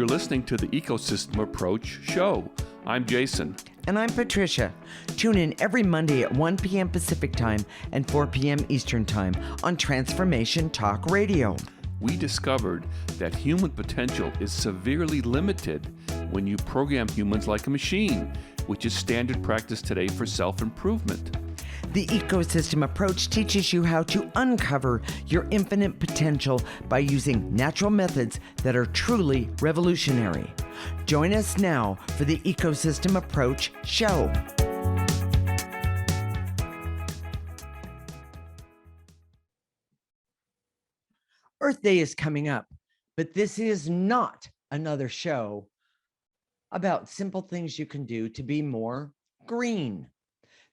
You're listening to the Ecosystem Approach show. I'm Jason. And I'm Patricia. Tune in every Monday at 1 p.m. Pacific Time and 4 p.m. Eastern Time on Transformation Talk Radio. We discovered that human potential is severely limited when you program humans like a machine, which is standard practice today for self-improvement. The ecosystem approach teaches you how to uncover your infinite potential by using natural methods that are truly revolutionary. Join us now for the Ecosystem Approach show. Earth Day is coming up, but this is not another show about simple things you can do to be more green.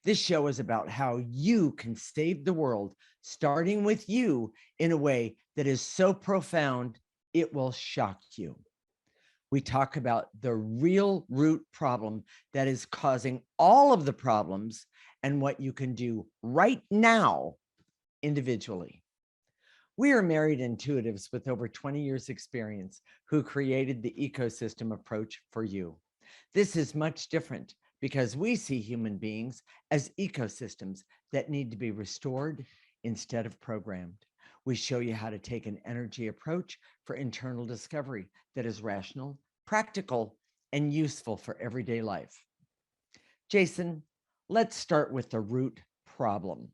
This show is about how you can save the world, starting with you in a way that is so profound, it will shock you. We talk about the real root problem that is causing all of the problems and what you can do right now individually. We are married intuitives with over 20 years experience who created the ecosystem approach for you. This is much different because we see human beings as ecosystems that need to be restored instead of programmed. We show you how to take an energy approach for internal discovery that is rational, practical, and useful for everyday life. Jason, let's start with the root problem.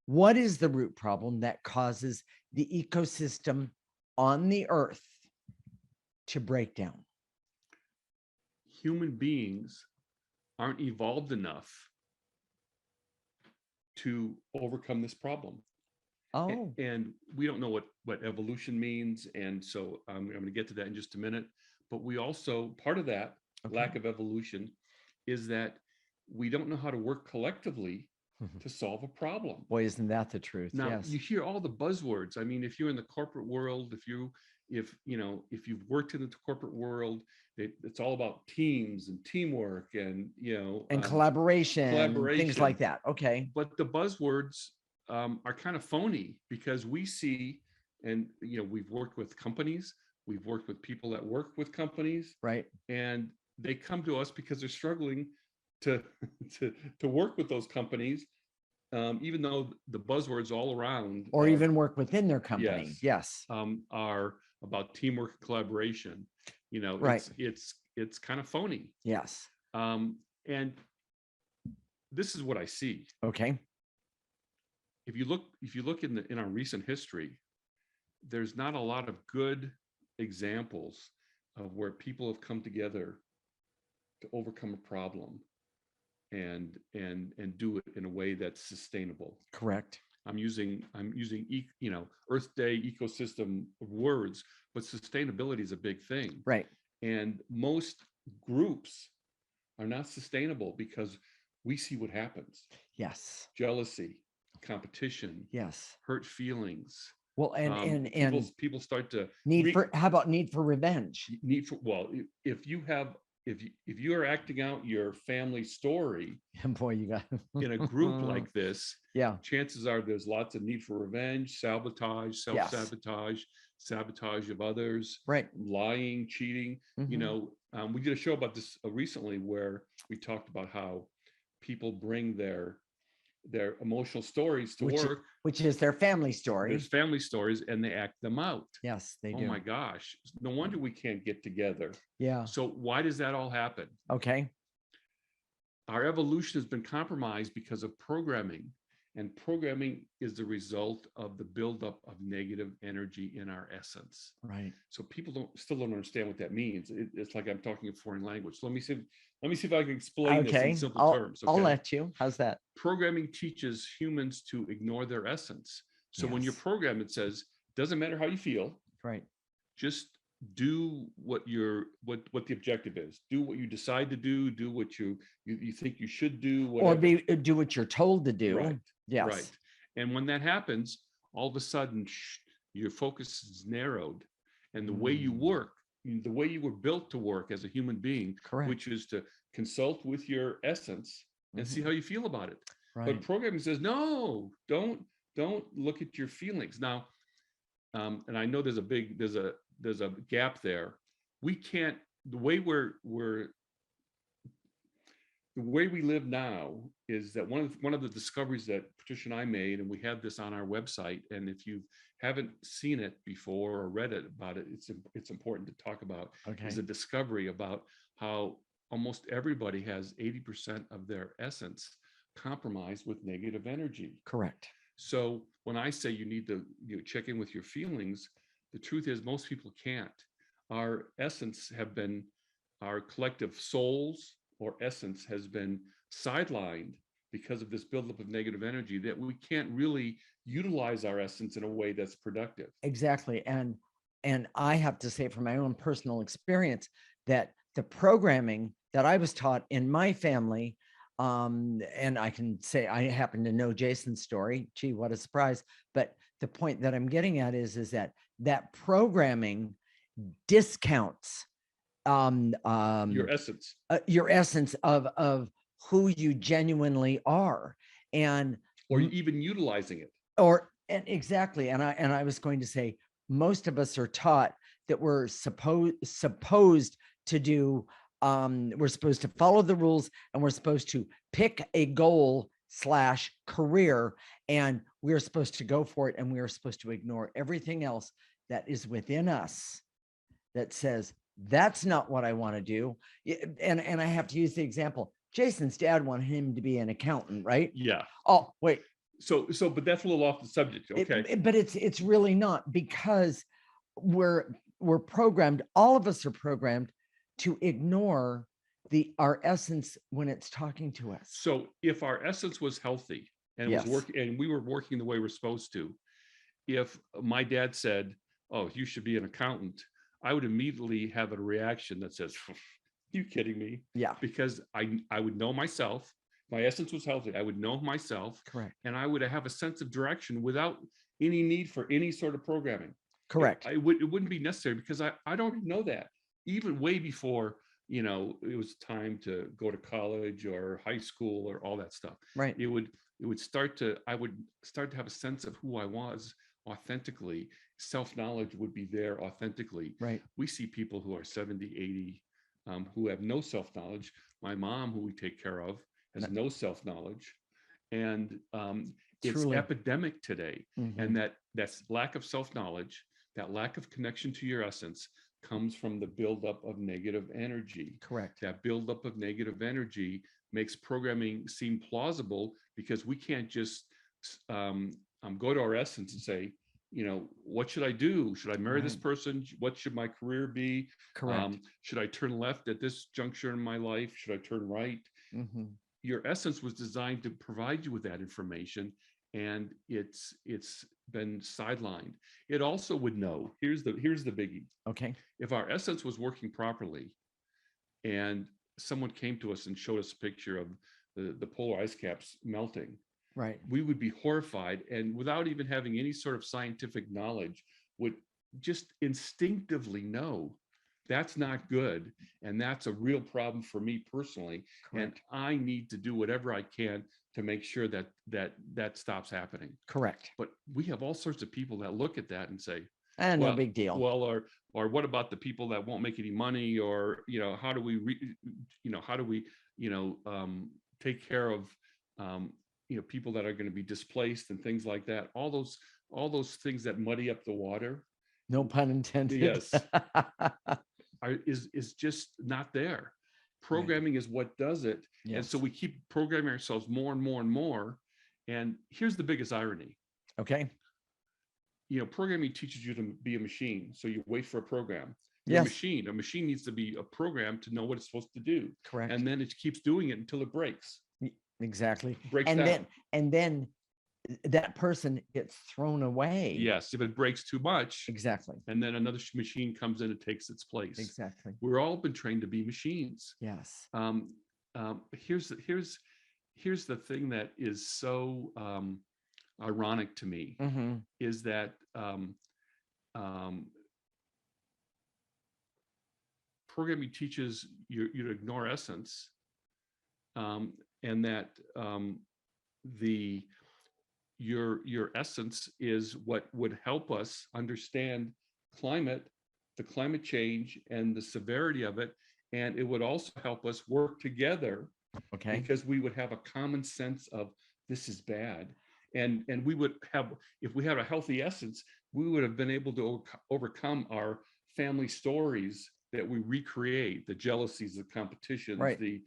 What is the root problem that causes the ecosystem on the earth to break down? Human beings aren't evolved enough to overcome this problem. Oh, And we don't know what evolution means. And so I'm going to get to that in just a minute. But we also, part of that lack of evolution is that we don't know how to work collectively to solve a problem. Boy, isn't that the truth? Now, Yes. you hear all the buzzwords. I mean, if you're in the corporate world, if you've worked in the corporate world, it's all about teams and teamwork and collaboration, things like that. Okay. But the buzzwords are kind of phony because we see, and we've worked with companies, we've worked with people that work with companies, right? And they come to us because they're struggling to work with those companies, even though the buzzwords all around, or even work within their company, yes, are about teamwork and collaboration. Right. It's kind of phony. Yes. And this is what I see. Okay. If you look in our recent history, there's not a lot of good examples of where people have come together to overcome a problem and do it in a way that's sustainable. Correct. I'm using Earth Day ecosystem words, but sustainability is a big thing. Right. And most groups are not sustainable because we see what happens. Yes. Jealousy, competition, yes, hurt feelings. Well, and people start to how about need for revenge? If you are acting out your family story, boy, you got in a group like this, yeah, chances are there's lots of need for revenge, sabotage, self-sabotage, sabotage of others, right? Lying, cheating. We did a show about this recently where we talked about how people bring their emotional stories to work, which is their family story. There's family stories, and they act them out. Yes, they do. Oh my gosh, no wonder we can't get together. Yeah. So why does that all happen? Okay. Our evolution has been compromised because of programming, and programming is the result of the buildup of negative energy in our essence. Right. So people still don't understand what that means. It's like I'm talking a foreign language. So let me see if I can explain this in simple terms. Okay? I'll let you. How's that? Programming teaches humans to ignore their essence. So when you're programmed, it says, doesn't matter how you feel. Right. Just do what the objective is. Do what you decide to do. Do what you think you should do. Whatever. Or do what you're told to do. Right. Yes. Right. And when that happens, all of a sudden, your focus is narrowed, and the way you work, the way you were built to work as a human being, correct, which is to consult with your essence and see how you feel about it. Right. But programming says, no, don't look at your feelings. Now, and I know there's a gap there, we can't, the way we live now is that one of the discoveries that Patricia and I made, and we have this on our website, and if you haven't seen it before or read it about it, it's important to talk about, Okay. is a discovery about how almost everybody has 80% of their essence compromised with negative energy. Correct. So when I say you need to check in with your feelings, the truth is most people can't. Our essence our collective souls or essence has been sidelined because of this buildup of negative energy, that we can't really utilize our essence in a way that's productive. Exactly. And I have to say from my own personal experience that the programming that I was taught in my family, and I can say I happen to know Jason's story. Gee, what a surprise. But the point that I'm getting at is that programming discounts Your essence. your essence of who you genuinely are, and or even utilizing it. And exactly. And I was going to say, most of us are taught that we're supposed to do, we're supposed to follow the rules, and we're supposed to pick a goal / career, and we're supposed to go for it, and we are supposed to ignore everything else that is within us that says, that's not what I want to do. And I have to use the example. Jason's dad wanted him to be an accountant, right? Yeah. Oh, wait. So, but that's a little off the subject. Okay. But it's really not, because we're programmed. All of us are programmed to ignore our essence when it's talking to us. So if our essence was healthy and Yes. was working, and we were working the way we're supposed to, if my dad said, "Oh, you should be an accountant," I would immediately have a reaction that says, "You kidding me?" Yeah. Because I would know myself. My essence was healthy. I would know myself. Correct. And I would have a sense of direction without any need for any sort of programming. Correct. It wouldn't be necessary, because I don't know that. Even way before, it was time to go to college or high school or all that stuff. Right. I would start to have a sense of who I was authentically. Self-knowledge would be there authentically. Right. We see people who are 70, 80, who have no self-knowledge. My mom, who we take care of, has no self-knowledge. And it's Truly epidemic today. Mhm. And that's lack of self-knowledge, that lack of connection to your essence, comes from the buildup of negative energy. Correct. That buildup of negative energy makes programming seem plausible, because we can't just go to our essence and say, what should I do? Should I marry this person? What should my career be? Correct. Should I turn left at this juncture in my life? Should I turn right? Mhm. Your essence was designed to provide you with that information, and it's been sidelined. It also would know, here's the biggie. Okay. If our essence was working properly, and someone came to us and showed us a picture of the polar ice caps melting, right, we would be horrified, and without even having any sort of scientific knowledge, would just instinctively know that's not good, and that's a real problem for me personally. Correct. And I need to do whatever I can to make sure that stops happening. Correct. But we have all sorts of people that look at that and say, well, no big deal. Well, or what about the people that won't make any money? Or how do we take care of people that are going to be displaced and things like that? All those things that muddy up the water. No pun intended. Yes. is just not there. Programming is what does it. Yes. And so we keep programming ourselves more and more and more. And here's the biggest irony. Okay. Programming teaches you to be a machine. So you wait for a program. You're a machine. A machine needs to be a program to know what it's supposed to do. Correct. And then it keeps doing it until it breaks. Exactly. Breaks and down. then that person gets thrown away. Yes, if it breaks too much. Exactly. And then another machine comes in and takes its place. Exactly. We're all been trained to be machines. Yes. Here's the thing that is so ironic to me, mm-hmm. is that programming teaches you to ignore essence, and that your essence is what would help us understand climate the climate change and the severity of it. And it would also help us work together Okay. because we would have a common sense of this is bad. And we would have, if we had a healthy essence, we would have been able to overcome our family stories that we recreate, the jealousies, the competitions, Right. the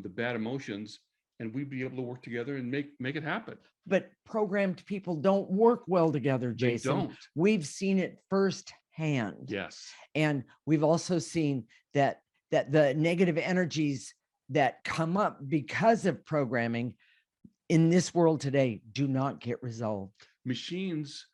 bad emotions, and we'd be able to work together and make it happen. But programmed people don't work well together, They Jason. don't. We've seen it firsthand. Yes. And we've also seen that the negative energies that come up because of programming in this world today do not get resolved. Machines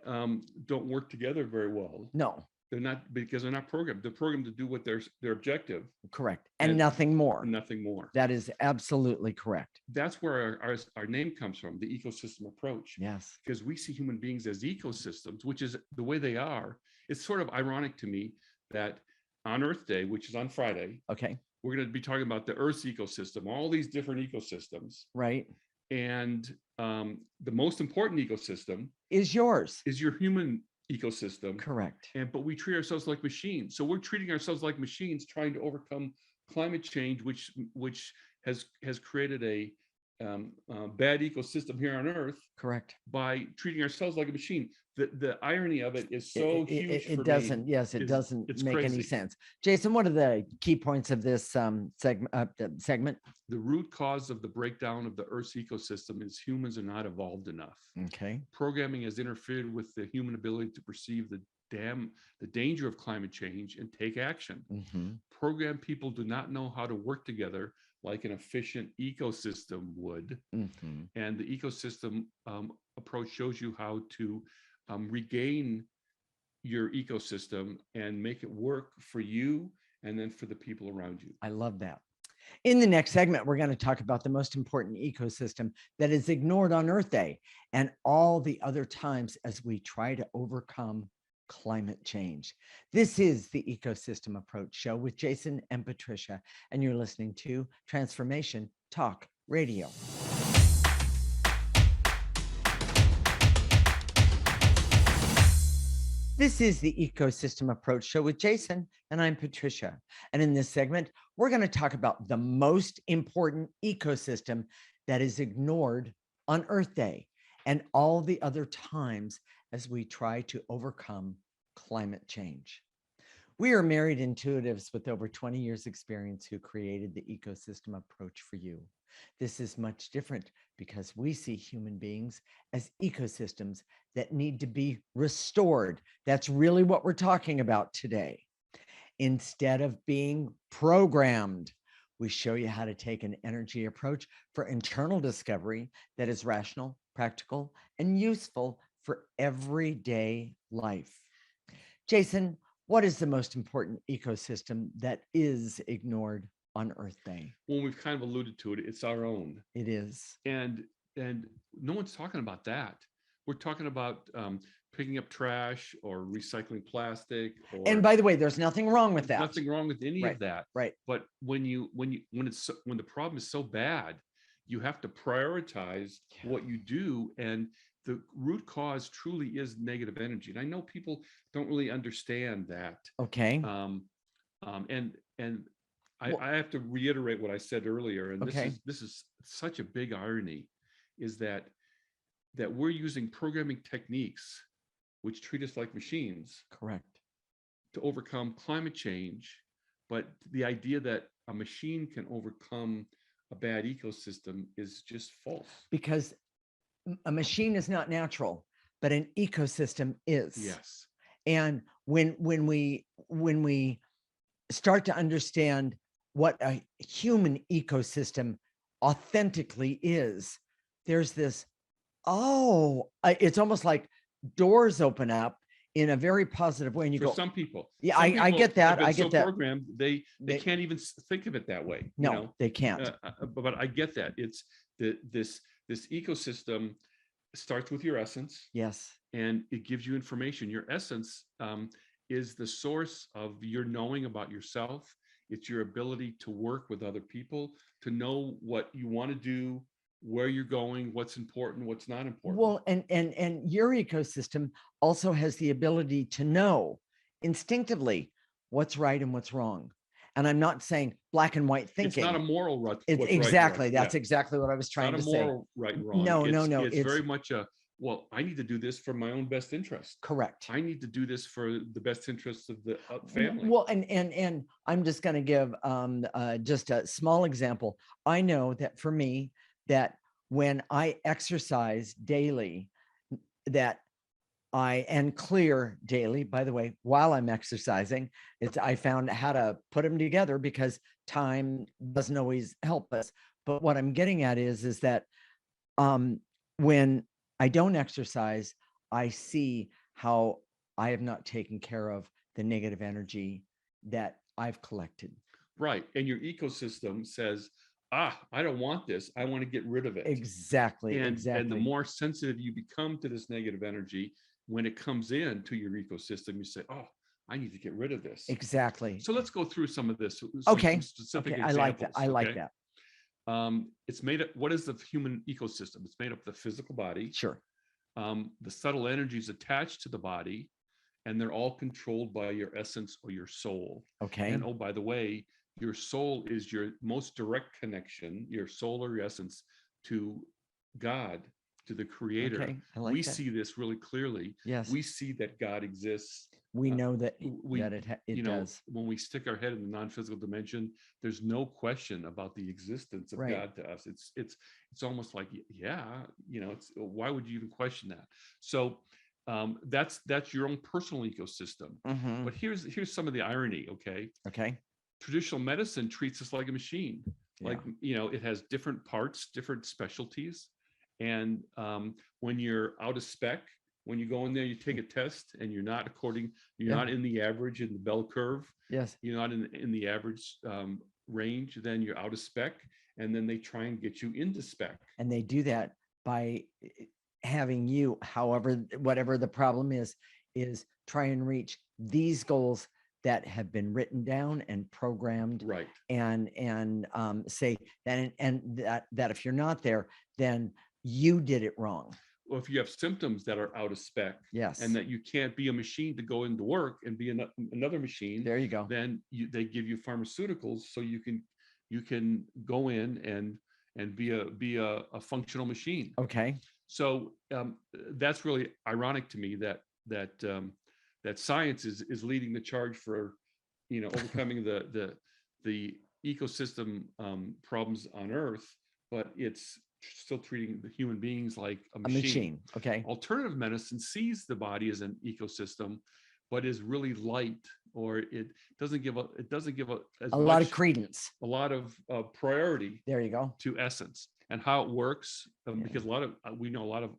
don't work together very well. No, They're not, because they're not programmed. They're programmed to do what their objective, correct. And And- nothing more. nothing more. That is absolutely correct. That's where our name comes from, the ecosystem approach. Yes. Because we see human beings as ecosystems, which is the way they are. It's sort of ironic to me that on Earth Day, which is on Friday, Okay. we're going to be talking about the Earth's ecosystem, all these different ecosystems. Right. And the most important ecosystem Is yours. is your human ecosystem. Correct. But we treat ourselves like machines. So we're treating ourselves like machines, trying to overcome climate change, which has created a bad ecosystem here on Earth Correct. by treating ourselves like a machine. The irony of it is so huge. It for doesn't. me. Yes, it It's- doesn't it's make any crazy. sense. Jason, what are the key points of this segment? The root cause of the breakdown of the Earth's ecosystem is humans are not evolved enough. Okay. Programming has interfered with the human ability to perceive the danger of climate change and take action. Mhm. Programmed people do not know how to work together like an efficient ecosystem would. Mhm. And the ecosystem approach shows you how to regain your ecosystem and make it work for you and then for the people around you. I love that. In the next segment, we're going to talk about the most important ecosystem that is ignored on Earth Day and all the other times as we try to overcome climate change. This is the Ecosystem Approach Show with Jason and Patricia, and you're listening to Transformation Talk Radio. This is the Ecosystem Approach Show with Jason, and I'm Patricia. And in this segment, we're going to talk about the most important ecosystem that is ignored on Earth Day and all the other times as we try to overcome climate change. We are married intuitives with over 20 years experience who created the Ecosystem Approach for you. This is much different because we see human beings as ecosystems that need to be restored. That's really what we're talking about today. Instead of being programmed, we show you how to take an energy approach for internal discovery that is rational, practical, and useful for everyday life. Jason, what is the most important ecosystem that is ignored on Earth Day? Well, we've kind of alluded to it. It's our own. It is. And no one's talking about that. We're talking about picking up trash or recycling plastic. And by the way, there's nothing wrong with that. Nothing wrong with any Right, of that. right. But when the problem is so bad, you have to prioritize what you do. And the root cause truly is negative energy. And I know people don't really understand that. Okay. And I have to reiterate what I said earlier. And Okay. this is such a big irony, is that we're using programming techniques which treat us like machines Correct. to overcome climate change. But the idea that a machine can overcome a bad ecosystem is just false. Because a machine is not natural, but an ecosystem is. Yes. And when we start to understand what a human ecosystem authentically is, there's this, it's almost like doors open up in a very positive way. And you For go, some people. Yeah, Some I people get that. have been I get so that. Programmed, they They- can't even think of it that way. you no, know? they can't. But I get that. It's this ecosystem starts with your essence, Yes. and it gives you information. Your essence is the source of your knowing about yourself. It's your ability to work with other people, to know what you want to do, where you're going, what's important, what's not important. Well, and your ecosystem also has the ability to know instinctively what's right and what's wrong. And I'm not saying black and white thinking. It's not a moral It's exactly. That's exactly what I was trying to say. Not a moral right and wrong. No. It's very much well, I need to do this for my own best interest. Correct. I need to do this for the best interests of the family. Well, and I'm just going to give just a small example. I know that for me, that when I exercise daily, that and clear daily, by the way, while I'm exercising, I found how to put them together because time doesn't always help us. But what I'm getting at is that when I don't exercise, I see how I have not taken care of the negative energy that I've collected. Right. And your ecosystem says, I don't want this. I want to get rid of it. Exactly. And the more sensitive you become to this negative energy, when it comes in to your ecosystem, you say, oh, I need to get rid of this. Exactly. So let's go through some of this. Okay. Specific examples. I like that. I like that. It's made up. What is the human ecosystem? It's made up of the physical body. Sure. The subtle energies attached to the body, and they're all controlled by your essence or your soul. Okay. And oh, by the way, your soul is your most direct connection, your soul or your essence, to God, to the creator. Okay. I like we that. see this really clearly. Yes. We see that God exists. We know that it know, does. when we stick our head in the non-physical dimension, there's no question about the existence of Right. God to us. It's almost like, yeah, why would you even question that? So that's your own personal ecosystem. Mhm. But here's some of the irony. Okay. Traditional medicine treats us like a machine. Yeah. Like, it has different parts, different specialties. And when you're out of spec, when you go in there, you take a test and you're not not in the average in the bell curve. Yes. You're not in the average range, then you're out of spec. And then they try and get you into spec. And they do that by having you, whatever the problem is try and reach these goals that have been written down and programmed. Right. And say that if you're not there, then you did it wrong. Well, if you have symptoms that are out of spec, yes, and that you can't be a machine to go into work and be another machine, there you go. Then they give you pharmaceuticals so you can go in and be a functional machine. Okay. So that's really ironic to me that science is leading the charge for overcoming the ecosystem problems on Earth, but it's still treating the human beings like a machine. Okay. Alternative medicine sees the body as an ecosystem, but is really light, or it doesn't give a lot of credence, a lot of priority. There you go. To essence and how it works, because we know a lot of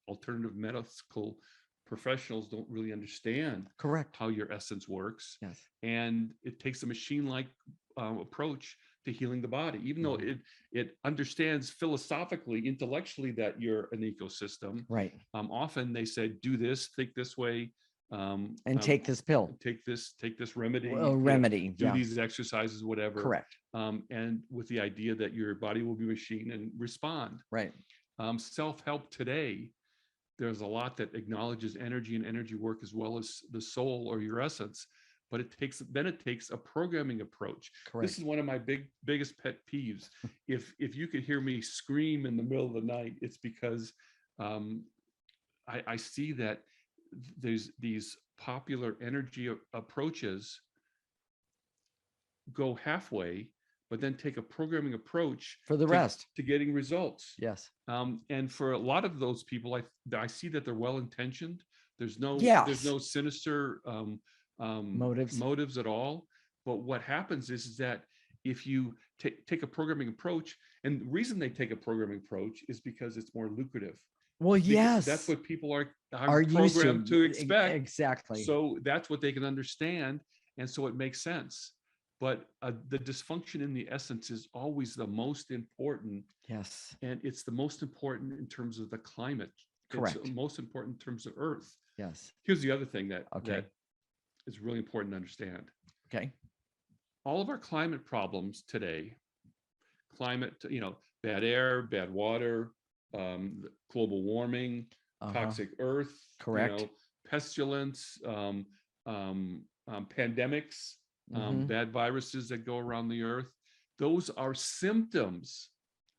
alternative medical professionals don't really understand how your essence works. Yes. And it takes a machine-like approach to healing the body, even though it understands philosophically, intellectually that you're an ecosystem. Right. Often they say, do this, think this way, and take this pill, take this remedy, do these exercises, whatever. Correct. And with the idea that your body will be a machine and respond. Right. Self-help today, there's a lot that acknowledges energy and energy work as well as the soul or your essence. But it takes a programming approach. Correct. This is one of my biggest pet peeves. If you could hear me scream in the middle of the night, it's because I see that there's these popular energy approaches go halfway, but then take a programming approach for the rest to getting results. Yes. And for a lot of those people, I see that they're well intentioned. There's no sinister motives at all. But what happens is that if you take a programming approach, and the reason they take a programming approach is because it's more lucrative. Well, yes, that's what people are programmed to expect. Exactly. So that's what they can understand, and so it makes sense. But the dysfunction in the essence is always the most important. Yes. And it's the most important in terms of the climate. Correct. It's the most important in terms of Earth. Yes. Here's the other thing that is really important to understand. Okay. All of our climate problems today, climate, bad air, bad water, global warming, toxic earth, Correct. pestilence, pandemics, bad viruses that go around the earth. Those are symptoms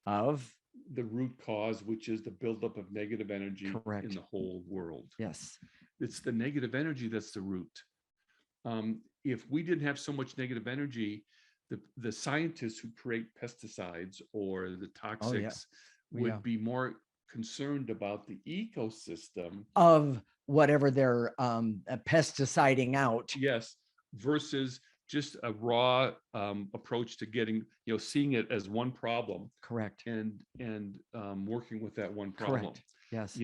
Of the root cause, which is the buildup of negative energy Correct. in the whole world. Yes. It's the negative energy that's the root. If we didn't have so much negative energy, the scientists who create pesticides or the toxics would be more concerned about the ecosystem of whatever they're pesticiding out. Yes, versus just a raw approach to getting, seeing it as one problem. Correct. And working with that one problem. Correct. Yes.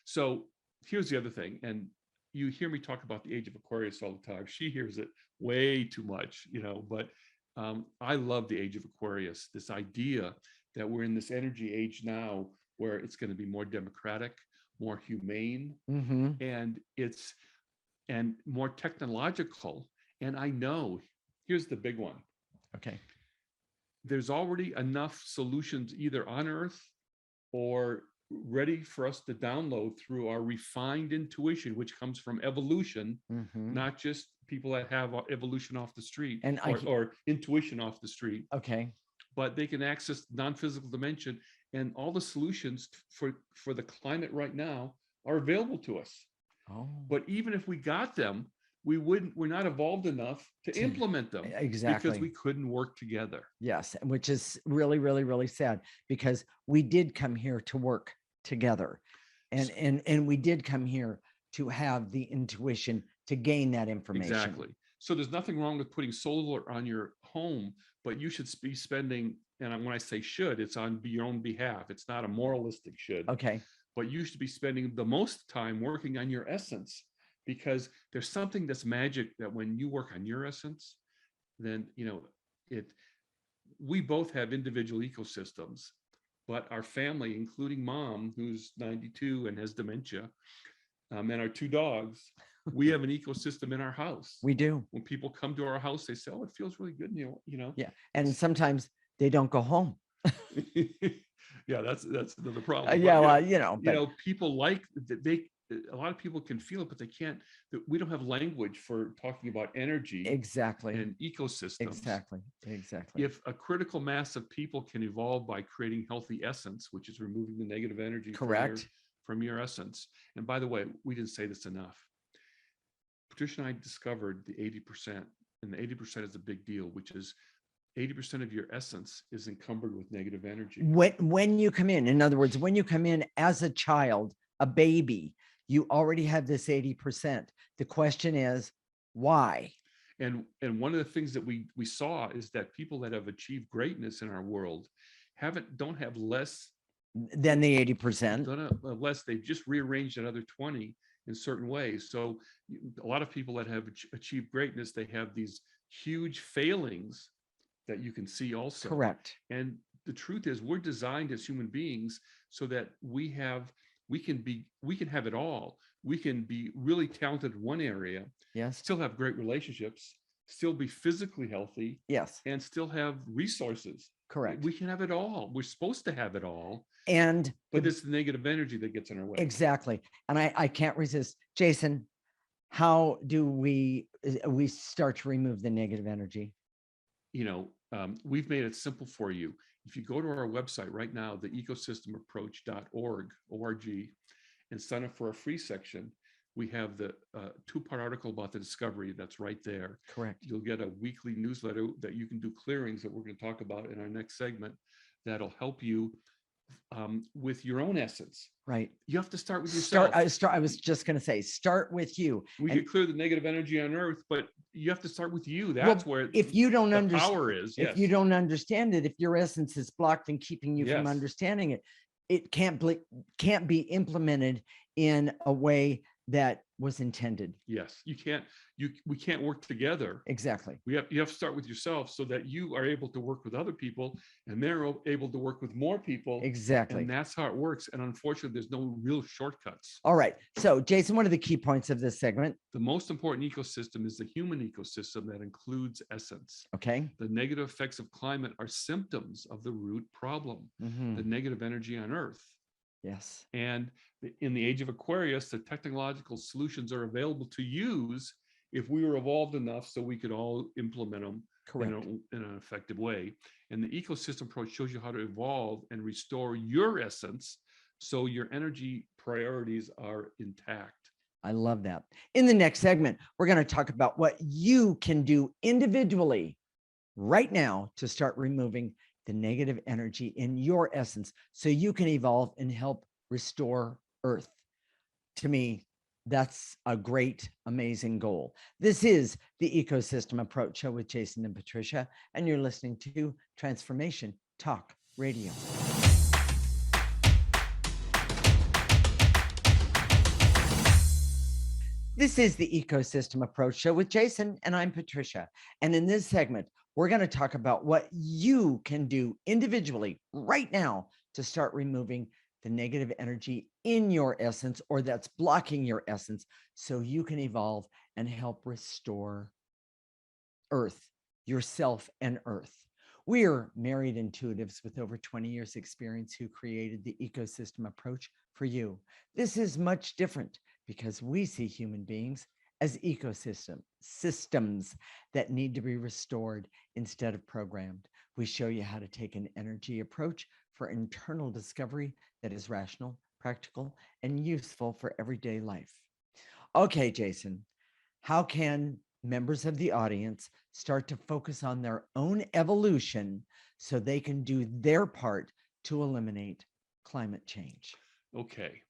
So here's the other thing, and you hear me talk about the age of Aquarius all the time. She hears it way too much, but I love the age of Aquarius, this idea that we're in this energy age now where it's going to be more democratic, more humane, and more technological. And I know, here's the big one. Okay. There's already enough solutions either on Earth or ready for us to download through our refined intuition, which comes from evolution, not just people that have evolution off the street and or intuition off the street. Okay. But they can access non-physical dimension, and all the solutions for the climate right now are available to us. Oh. But even if we got them, we're not evolved enough to implement them. Exactly. Because we couldn't work together. Yes, which is really, really, really sad, because we did come here to work together, and we did come here to have the intuition to gain that information. Exactly. So there's nothing wrong with putting solar on your home, but you should be spending, and when I say should, it's on your own behalf. It's not a moralistic should. Okay. But you should be spending the most time working on your essence, because there's something that's magic that when you work on your essence, then, we both have individual ecosystems, but our family, including mom, who's 92 and has dementia, and our 2 dogs, we have an ecosystem in our house. We do. When people come to our house, they say, "Oh, it feels really good." Yeah. And sometimes they don't go home. Yeah, that's another problem. Yeah, well, people like a lot of people can feel it, but they can't. We don't have language for talking about energy. Exactly. And ecosystems. Exactly. If a critical mass of people can evolve by creating healthy essence, which is removing the negative energy from your essence. And by the way, we didn't say this enough. Patricia and I discovered the 80%, and the 80% is a big deal, which is 80% of your essence is encumbered with negative energy. When you come in other words, when you come in as a child, a baby, you already have this 80%. The question is, why? And one of the things that we saw is that people that have achieved greatness in our world don't have less than the 80%. Less, they've just rearranged another 20 in certain ways. So a lot of people that have achieved greatness, they have these huge failings that you can see also. Correct. And the truth is, we're designed as human beings so that we can have it all. We can be really talented in one area, yes, still have great relationships, still be physically healthy, yes, and still have resources. Correct. We can have it all. We're supposed to have it all. But it's the negative energy that gets in our way. Exactly. And I can't resist. Jason, how do we start to remove the negative energy? We've made it simple for you. If you go to our website right now, the ecosystemapproach.org, and sign up for a free section, we have the 2-part article about the discovery that's right there. Correct. You'll get a weekly newsletter that you can do clearings that we're going to talk about in our next segment that'll help you with your own essence. Right. You have to start with yourself. I was just going to say, start with you. We can clear the negative energy on Earth, but you have to start with you. That's where if you don't the power is. If you don't understand it, if your essence is blocked and keeping you from understanding it, it can't be implemented in a way that was intended. Yes, we can't work together. Exactly. You have to start with yourself so that you are able to work with other people and they're able to work with more people. Exactly. And that's how it works. And unfortunately, there's no real shortcuts. All right. So, Jason, what are the key points of this segment? The most important ecosystem is the human ecosystem that includes essence. Okay. The negative effects of climate are symptoms of the root problem, the negative energy on Earth. Yes. And in the age of Aquarius, the technological solutions are available to use if we were evolved enough so we could all implement them in an effective way. And the ecosystem approach shows you how to evolve and restore your essence so your energy priorities are intact. I love that. In the next segment, we're going to talk about what you can do individually right now to start removing the negative energy in your essence so you can evolve and help restore Earth. To me, that's a great, amazing goal. This is the Ecosystem Approach Show with Jason and Patricia, and you're listening to Transformation Talk Radio. This is the Ecosystem Approach Show with Jason, and I'm Patricia. And in this segment, we're going to talk about what you can do individually right now to start removing the negative energy in your essence, or that's blocking your essence, so you can evolve and help restore Earth, yourself and Earth. We're married intuitives with over 20 years experience who created the Ecosystem Approach for you. This is much different because we see human beings as systems that need to be restored instead of programmed. We show you how to take an energy approach for internal discovery that is rational, practical, and useful for everyday life. Okay, Jason, how can members of the audience start to focus on their own evolution so they can do their part to eliminate climate change? Okay.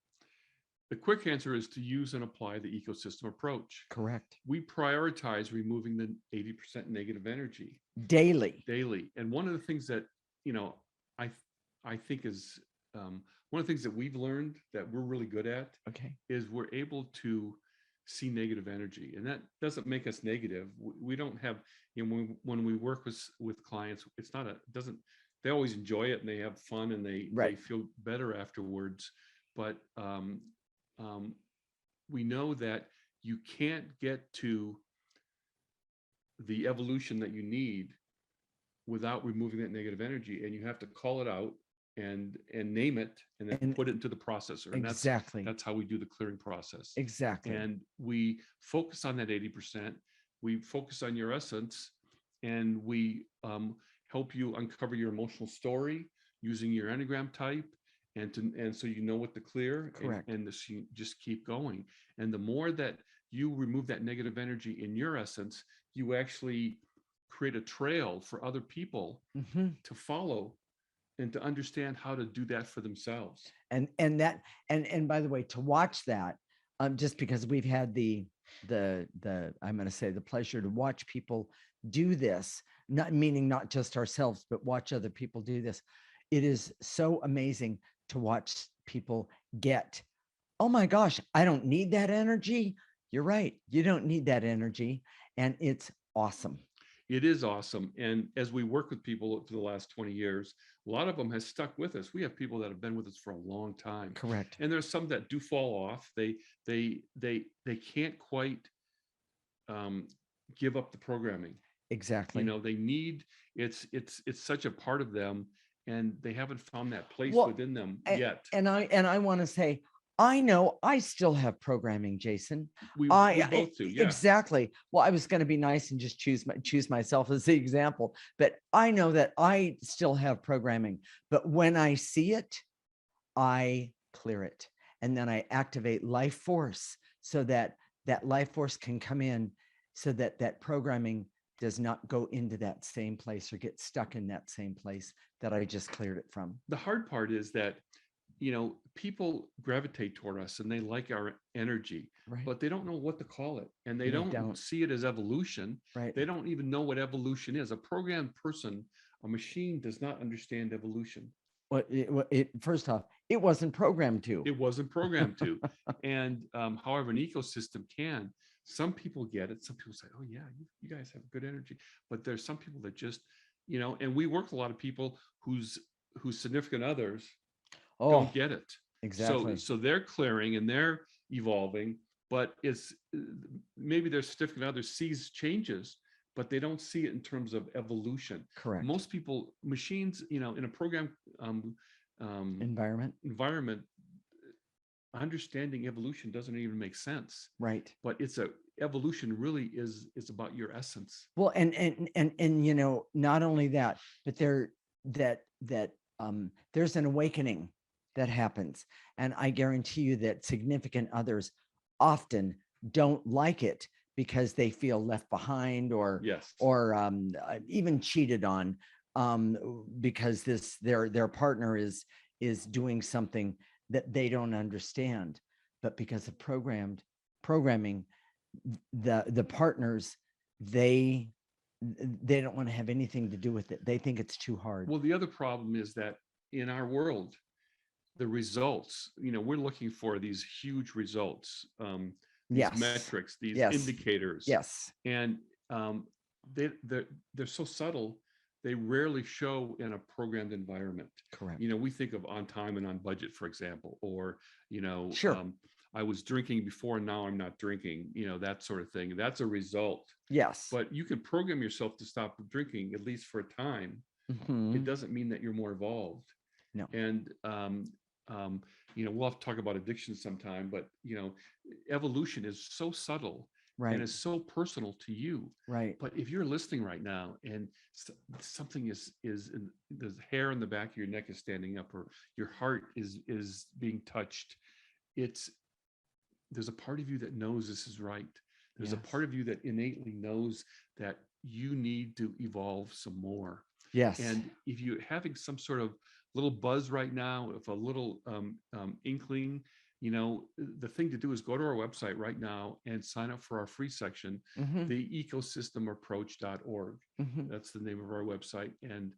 The quick answer is to use and apply the ecosystem approach. Correct. We prioritize removing the 80% negative energy daily. And one of the things that, I think is one of the things that we've learned that we're really good at is we're able to see negative energy, and that doesn't make us negative. We don't have, when we work with clients, they always enjoy it and they have fun and they feel better afterwards. But we know that you can't get to the evolution that you need without removing that negative energy, and you have to call it out and name it and then put it into the processor. And that's how we do the clearing process. Exactly. And we focus on that 80%. We focus on your essence, and we help you uncover your emotional story using your Enneagram type, and so you know what to clear. Correct. And you just keep going. And the more that you remove that negative energy in your essence, you actually create a trail for other people to follow and to understand how to do that for themselves. And by the way, to watch that, just because we've had the I'm going to say the pleasure to watch people do this, not just ourselves, but watch other people do this. It is so amazing to watch people get, oh my gosh, I don't need that energy. You're right. You don't need that energy. And it's awesome. It is awesome. And as we work with people for the last 20 years, a lot of them has stuck with us. We have people that have been with us for a long time. Correct. And there's some that do fall off. They can't quite give up the programming. Exactly. They need, it's such a part of them, and they haven't found that place within them yet. And I want to say, I know I still have programming, Jason. We both do. Yeah. Exactly. Well, I was going to be nice and just choose myself as the example, but I know that I still have programming, but when I see it, I clear it. And then I activate life force so that life force can come in, so that programming does not go into that same place or get stuck in that same place that I just cleared it from. The hard part is that, people gravitate toward us and they like our energy, but they don't know what to call it. And they don't see it as evolution. Right. They don't even know what evolution is. A programmed person, a machine, does not understand evolution. First off, it wasn't programmed to. It wasn't programmed to. And however, an ecosystem can. Some people get it. Some people say, "Oh yeah, you guys have good energy," but there's some people that just, and we work with a lot of people whose significant others don't Oh, get it. exactly. So they're clearing and they're evolving, but it's maybe their significant other sees changes, but they don't see it in terms of evolution. Correct. Most people, machines, in a program environment, understanding evolution doesn't even make sense. Right. But evolution really is about your essence. Well, and not only that, but there's an awakening that happens. And I guarantee you that significant others often don't like it because they feel left behind or Yes. or even cheated on, because their partner is doing something that they don't understand. But because of programming, the partners, they don't want to have anything to do with it. They think it's too hard. Well, the other problem is that in our world, the results, we're looking for these huge results, these metrics, these indicators. Yes. And they're so subtle, they rarely show in a programmed environment. Correct. We think of on time and on budget, for example, or, sure. I was drinking before and now I'm not drinking, that sort of thing. That's a result. Yes. But you can program yourself to stop drinking, at least for a time. Mm-hmm. It doesn't mean that you're more evolved. No. And, we'll have to talk about addiction sometime, but, evolution is so subtle. Right. And it's so personal to you. Right. But if you're listening right now and something there's hair in the back of your neck is standing up, or your heart is being touched, there's a part of you that knows this is right. There's a part of you that innately knows that you need to evolve some more. Yes. And if you're having some sort of little buzz right now, if a little inkling, the thing to do is go to our website right now and sign up for our free section, mm-hmm. the ecosystemapproach.org. Mm-hmm. That's the name of our website. And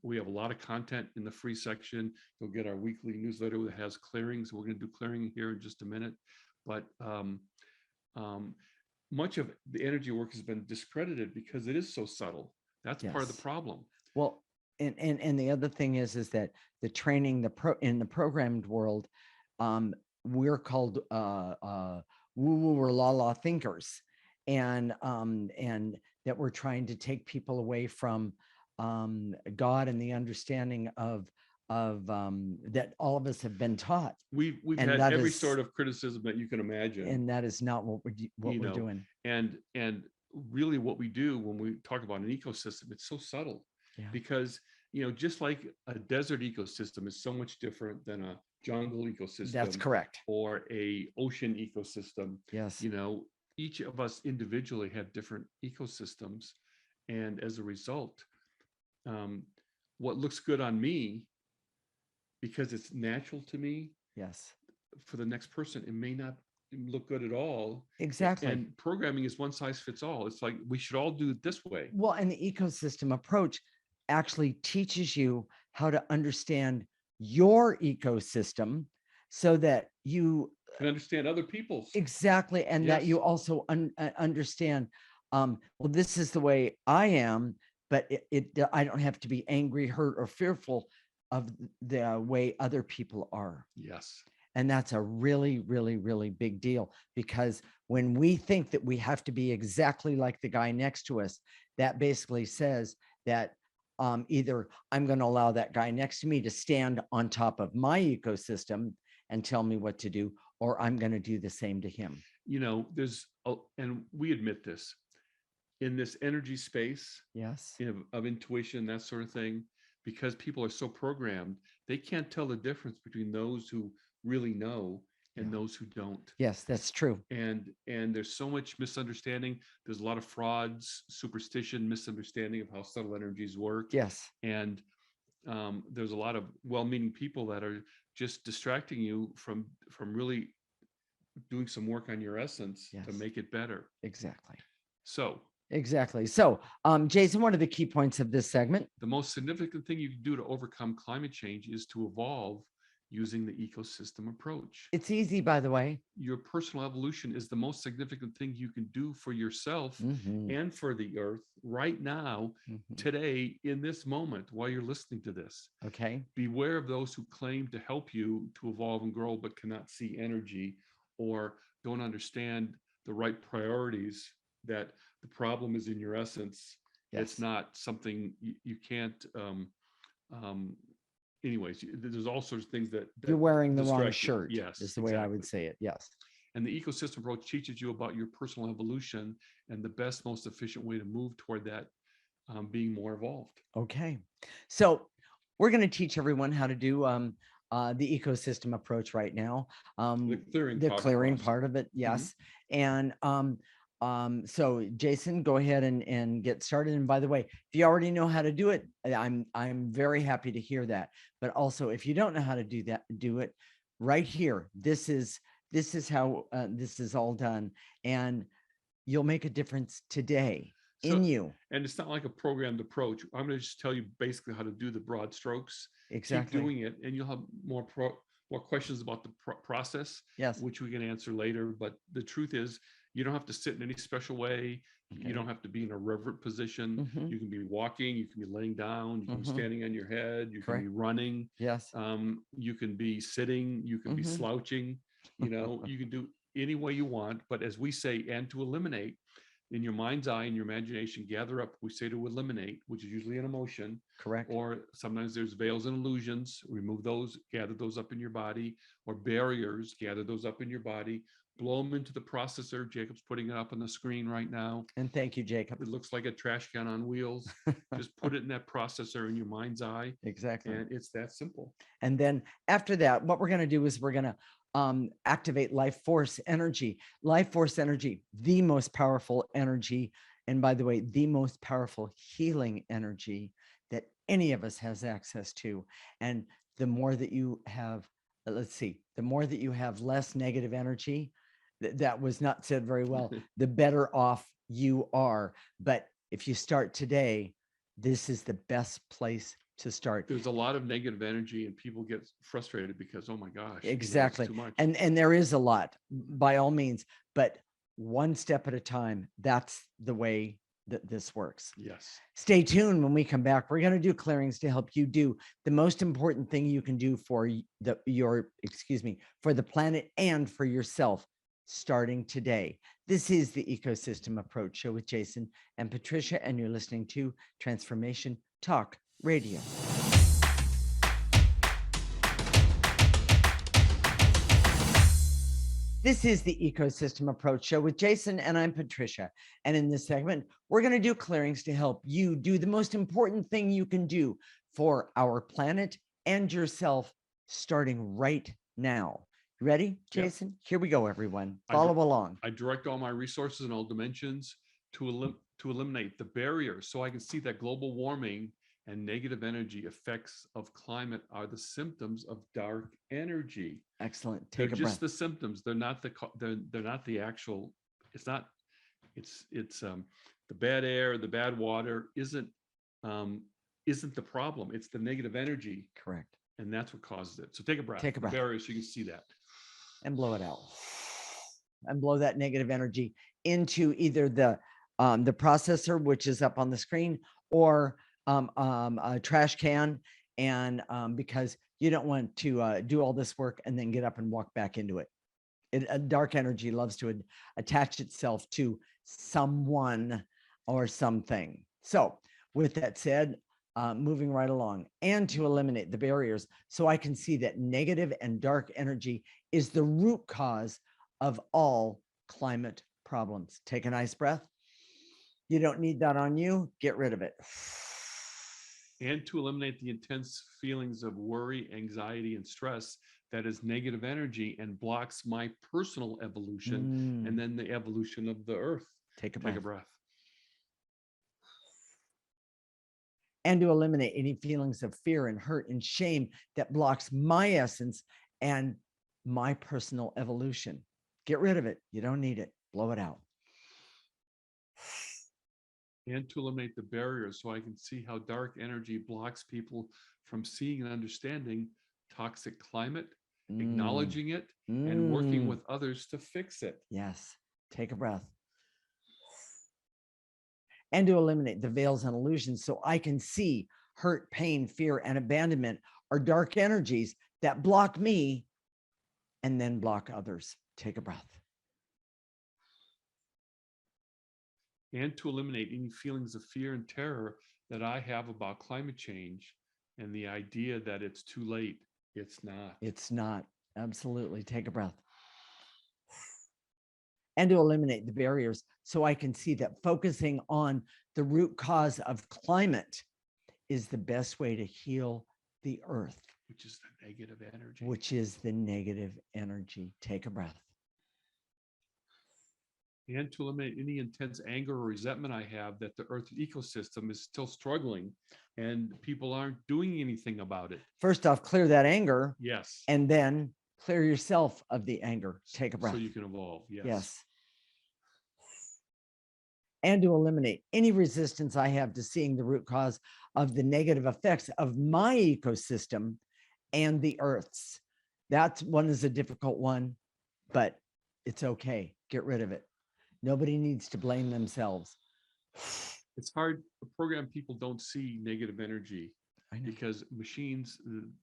we have a lot of content in the free section. You'll get our weekly newsletter that has clearings. We're going to do clearing here in just a minute. But much of the energy work has been discredited because it is so subtle. That's part of the problem. Well, and the other thing is that the training, in the programmed world, we're called woo-woo or la-la thinkers, and that we're trying to take people away from God and the understanding of that all of us have been taught. We've had every sort of criticism that you can imagine, and that is not what we're doing. And really, what we do when we talk about an ecosystem, it's so subtle, because just like a desert ecosystem is so much different than a jungle ecosystem. That's correct. Or a ocean ecosystem. Yes. Each of us individually have different ecosystems, and as a result, what looks good on me, because it's natural to me, yes, for the next person, it may not look good at all. Exactly. And programming is one size fits all. It's like, we should all do it this way. Well, and the ecosystem approach actually teaches you how to understand your ecosystem so that you can understand other people's. Exactly. And that you also understand, well, this is the way I am, but I don't have to be angry, hurt, or fearful of the way other people are. Yes. And that's a really, really, really big deal, because when we think that we have to be exactly like the guy next to us, that basically says that either I'm going to allow that guy next to me to stand on top of my ecosystem and tell me what to do, or I'm going to do the same to him. And we admit this, in this energy space, yes, of intuition, that sort of thing, because people are so programmed, they can't tell the difference between those who really know and those who don't. Yes, that's true. And there's so much misunderstanding. There's a lot of frauds, superstition, misunderstanding of how subtle energies work. Yes. And there's a lot of well-meaning people that are just distracting you from really doing some work on your essence to make it better. Exactly. So Exactly. So, Jason, what are the key points of this segment? The most significant thing you can do to overcome climate change is to evolve using the ecosystem approach. It's easy, by the way. Your personal evolution is the most significant thing you can do for yourself and for the earth right now, today, in this moment, while you're listening to this. Okay. Beware of those who claim to help you to evolve and grow, but cannot see energy or don't understand the right priorities, that the problem is in your essence. Yes. It's not something you can't, anyways, there's all sorts of things that You're wearing the wrong distract you. shirt. Yes, is the way I would say it. Yes. And the ecosystem approach teaches you about your personal evolution and the best, most efficient way to move toward that, being more evolved. Okay. So we're going to teach everyone how to do the ecosystem approach right now. The clearing part of it. Yes. And so Jason, go ahead and get started. And by the way, if you already know how to do it, I'm very happy to hear that. But also, if you don't know how to do that, do it right here. This is how this is all done, and you'll make a difference today in you. And it's not like a programmed approach. I'm going to just tell you basically how to do the broad strokes. Exactly. Keep doing it, and you'll have more questions about the process, yes, which we can answer later. But the truth is, you don't have to sit in any special way. Okay. You don't have to be in a reverent position. You can be walking, you can be laying down, you can be standing on your head, you can be running. Yes. You can be sitting, you can be slouching, you know, you can do any way you want. But as we say, and to eliminate, in your mind's eye and your imagination, gather up, we say to eliminate, which is usually an emotion. Correct. Or sometimes there's veils and illusions, remove those, gather those up in your body, or barriers, gather those up in your body, blow them into the processor. Jacob's putting it up on the screen right now. And thank you, Jacob. It looks like a trash can on wheels. Just put it in that processor in your mind's eye. Exactly. And it's that simple. And then after that, what we're going to do is we're going to activate life force energy. Life force energy, the most powerful energy. And by the way, the most powerful healing energy that any of us has access to. And the more that you have, let's see, the more that you have less negative energy, that was not said very well, the better off you are. But if you start today, this is the best place to start. There's a lot of negative energy and people get frustrated because, oh my gosh, exactly. Too much. And there is a lot, by all means, but one step at a time. That's the way that this works. Yes. Stay tuned. When we come back, we're going to do clearings to help you do the most important thing you can do for for the planet and for yourself, starting today. This is the Ecosystem Approach Show with Jason and Patricia, and you're listening to Transformation Talk Radio. This is the Ecosystem Approach Show with Jason, and I'm Patricia. And in this segment, we're going to do clearings to help you do the most important thing you can do for our planet and yourself, starting right now. Ready, Jason? Yep. Here we go, everyone. Follow along. I direct all my resources in all dimensions to eliminate the barriers, so I can see that global warming and negative energy effects of climate are the symptoms of dark energy. Excellent. They're just the symptoms. They're not the actual. It's not. It's the bad air, the bad water isn't the problem. It's the negative energy. Correct. And that's what causes it. So take a breath. Take a breath. Barrier, so you can see that. And blow it out. And blow that negative energy into either the processor, which is up on the screen, or a trash can. And because you don't want to do all this work and then get up and walk back into it. Dark energy loves to attach itself to someone or something. So with that said, moving right along, and to eliminate the barriers, so I can see that negative and dark energy is the root cause of all climate problems. Take a nice breath. You don't need that on you. Get rid of it. And to eliminate the intense feelings of worry, anxiety, and stress that is negative energy and blocks my personal evolution and then the evolution of the earth. Take a breath. Take a breath. And to eliminate any feelings of fear and hurt and shame that blocks my essence and my personal evolution. Get rid of it. You don't need it. Blow it out. and to eliminate the barriers so I can see how dark energy blocks people from seeing and understanding toxic climate, acknowledging it, and working with others to fix it. Yes. Take a breath. And to eliminate the veils and illusions so I can see hurt, pain, fear, and abandonment are dark energies that block me and then block others. Take a breath. And to eliminate any feelings of fear and terror that I have about climate change and the idea that it's too late. It's not. It's not. Absolutely. Take a breath. And to eliminate the barriers so I can see that focusing on the root cause of climate is the best way to heal the earth, which is the negative energy. Which is the negative energy. Take a breath. And to eliminate any intense anger or resentment I have that the earth ecosystem is still struggling and people aren't doing anything about it. First off, clear that anger. Yes. And then clear yourself of the anger. Take a breath. So you can evolve. Yes. Yes. And to eliminate any resistance I have to seeing the root cause of the negative effects of my ecosystem and the earth's. That one is a difficult one, but it's okay. Get rid of it. Nobody needs to blame themselves. It's hard to program people don't see negative energy because machines,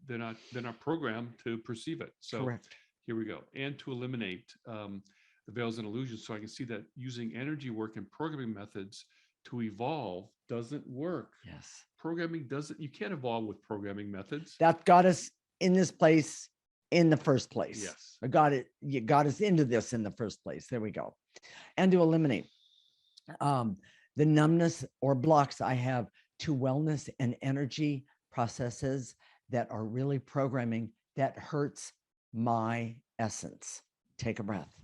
they're not programmed to perceive it. So correct. Here we go. And to eliminate the veils and illusions so I can see that using energy work and programming methods to evolve doesn't work. Yes. Programming doesn't, you can't evolve with programming methods. That got us in this place in the first place. Yes. You got us into this in the first place. There we go. And to eliminate the numbness or blocks I have to wellness and energy processes that are really programming that hurts my essence. Take a breath.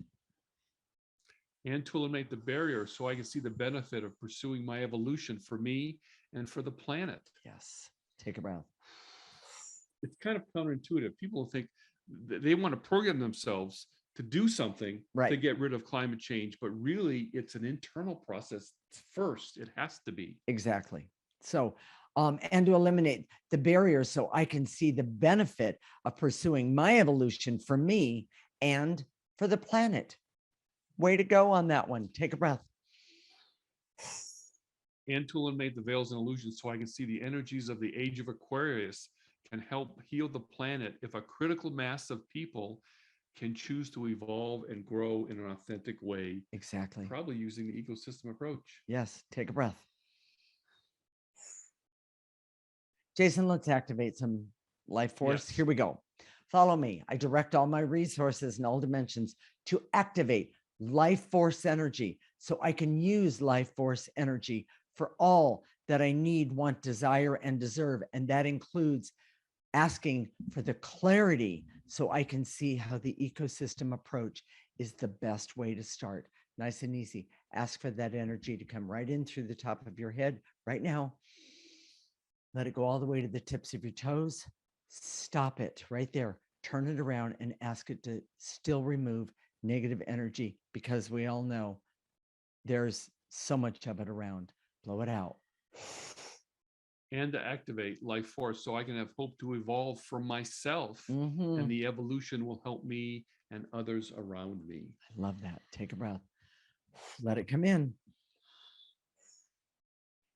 And to eliminate the barrier so I can see the benefit of pursuing my evolution for me and for the planet. Yes. Take a breath. It's kind of counterintuitive. People think they want to program themselves to do something to get rid of climate change, but really it's an internal process first. It has to be. Exactly. So, and to eliminate the barriers so I can see the benefit of pursuing my evolution for me and for the planet. Way to go on that one. Take a breath. And to eliminate the veils and illusions so I can see the energies of the age of Aquarius can help heal the planet if a critical mass of people can choose to evolve and grow in an authentic way. Exactly. Probably using the ecosystem approach. Yes. Take a breath. Jason, let's activate some life force. Yes. Here we go. Follow me. I direct all my resources in all dimensions to activate life force energy so I can use life force energy for all that I need, want, desire, and deserve. And that includes asking for the clarity so I can see how the ecosystem approach is the best way to start. Nice and easy. Ask for that energy to come right in through the top of your head right now. Let it go all the way to the tips of your toes. Stop it right there. Turn it around and ask it to still remove negative energy, because we all know there's so much of it around. Blow it out. And to activate life force so I can have hope to evolve for myself, and the evolution will help me and others around me. I love that. Take a breath. Let it come in.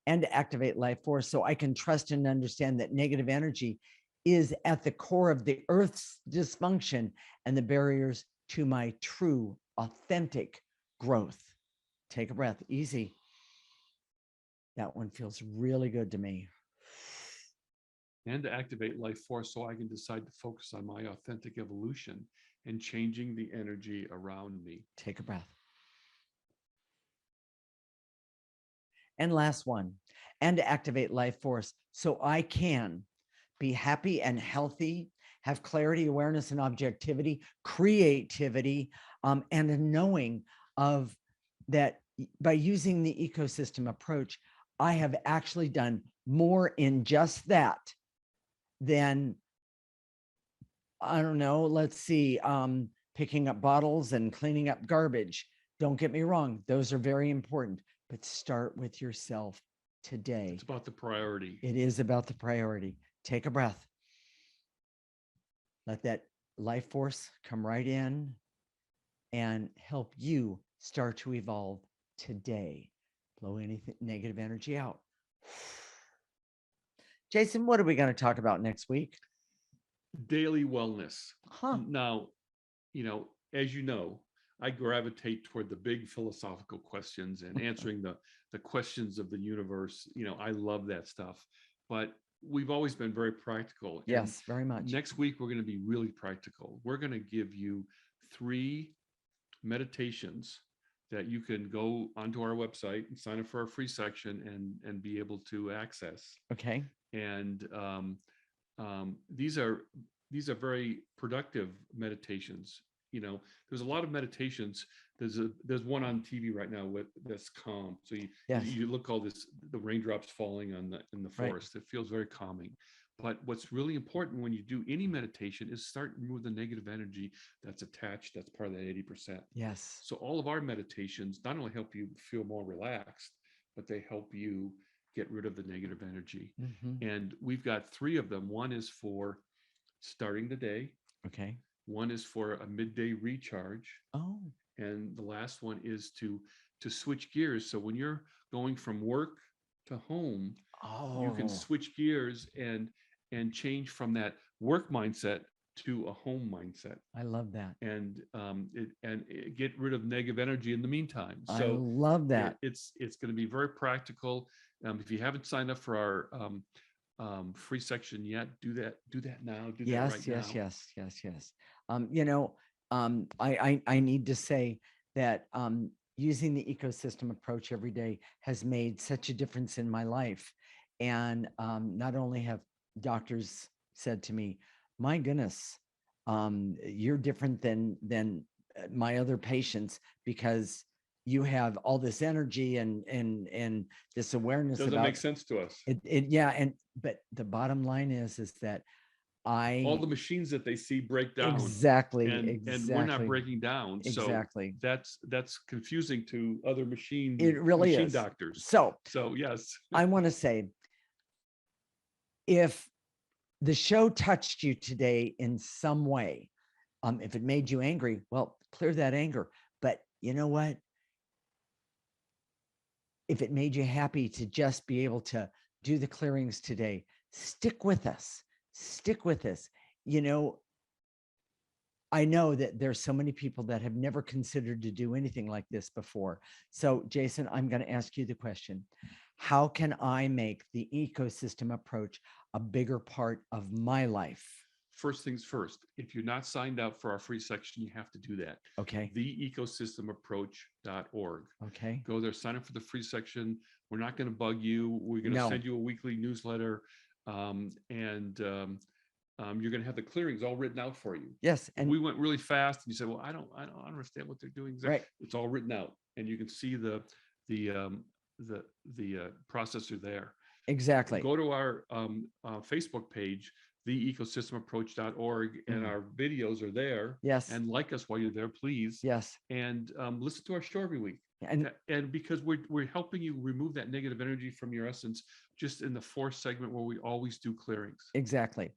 And to activate life force so I can trust and understand that negative energy is at the core of the earth's dysfunction and the barriers to my true, authentic growth. Take a breath. Easy. That one feels really good to me. And to activate life force so I can decide to focus on my authentic evolution and changing the energy around me. Take a breath. And last one, and to activate life force so I can be happy and healthy, have clarity, awareness, and objectivity, creativity, and a knowing of that by using the ecosystem approach, I have actually done more in just that than, I don't know, let's see, picking up bottles and cleaning up garbage. Don't get me wrong. Those are very important. but start with yourself today. It's about the priority. It is about the priority. Take a breath. Let that life force come right in and help you start to evolve today. Blow any negative energy out. Jason, what are we going to talk about next week? Daily wellness. Huh. Now, as you know, I gravitate toward the big philosophical questions and answering the questions of the universe. I love that stuff, but we've always been very practical. Yes, very much. Next week, we're going to be really practical. We're going to give you 3 meditations that you can go onto our website and sign up for our free section and be able to access. Okay. And these are very productive meditations. There's a lot of meditations. There's one on TV right now that's calm. So you look all this, the raindrops falling in the forest. Right. It feels very calming. But what's really important when you do any meditation is start to remove the negative energy that's attached. That's part of that 80%. Yes. So all of our meditations not only help you feel more relaxed, but they help you get rid of the negative energy. Mm-hmm. And we've got 3 of them. One is for starting the day. Okay. One is for a midday recharge. Oh. And the last one is to switch gears. So when you're going from work to home, you can switch gears and change from that work mindset to a home mindset. I love that. And get rid of negative energy in the meantime. So I love that. It's going to be very practical. If you haven't signed up for our free section yet, do that now. Do that right now. Yes. I need to say that using the ecosystem approach every day has made such a difference in my life. And not only have doctors said to me, my goodness, you're different than my other patients because you have all this energy and this awareness. Doesn't make sense to us. But the bottom line is that all the machines that they see break down. Exactly. And we're not breaking down. Exactly. So that's confusing to other machine doctors. So yes. I want to say, if the show touched you today in some way, if it made you angry, well, clear that anger. But you know what? If it made you happy to just be able to do the clearings today, stick with us. I know that there's so many people that have never considered to do anything like this before. So Jason, I'm going to ask you the question. How can I make the ecosystem approach a bigger part of my life? First things first, if you're not signed up for our free section, you have to do that. Okay. theecosystemapproach.org. Okay. Go there, sign up for the free section. We're not going to bug you. We're going to send you a weekly newsletter. You're going to have the clearings all written out for you. Yes. And we went really fast and you said, well, I don't understand what they're doing. Right. It's all written out and you can see the processor there. Exactly. Go to our Facebook page, theecosystemapproach.org, and our videos are there. Yes. And like us while you're there, please. Yes. And listen to our show every week. And because we're helping you remove that negative energy from your essence, just in the 4th segment where we always do clearings. Exactly.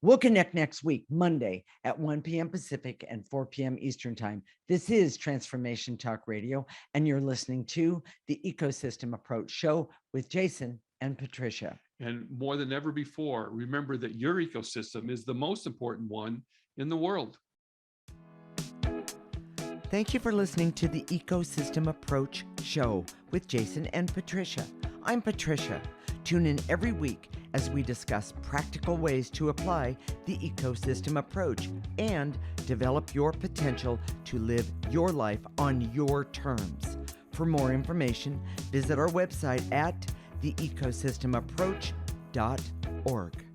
We'll connect next week, Monday at 1 p.m. Pacific and 4 p.m. Eastern Time. This is Transformation Talk Radio, and you're listening to the Ecosystem Approach Show with Jason and Patricia. And more than ever before, remember that your ecosystem is the most important one in the world. Thank you for listening to the Ecosystem Approach Show with Jason and Patricia. I'm Patricia. Tune in every week as we discuss practical ways to apply the ecosystem approach and develop your potential to live your life on your terms. For more information, visit our website at theecosystemapproach.org.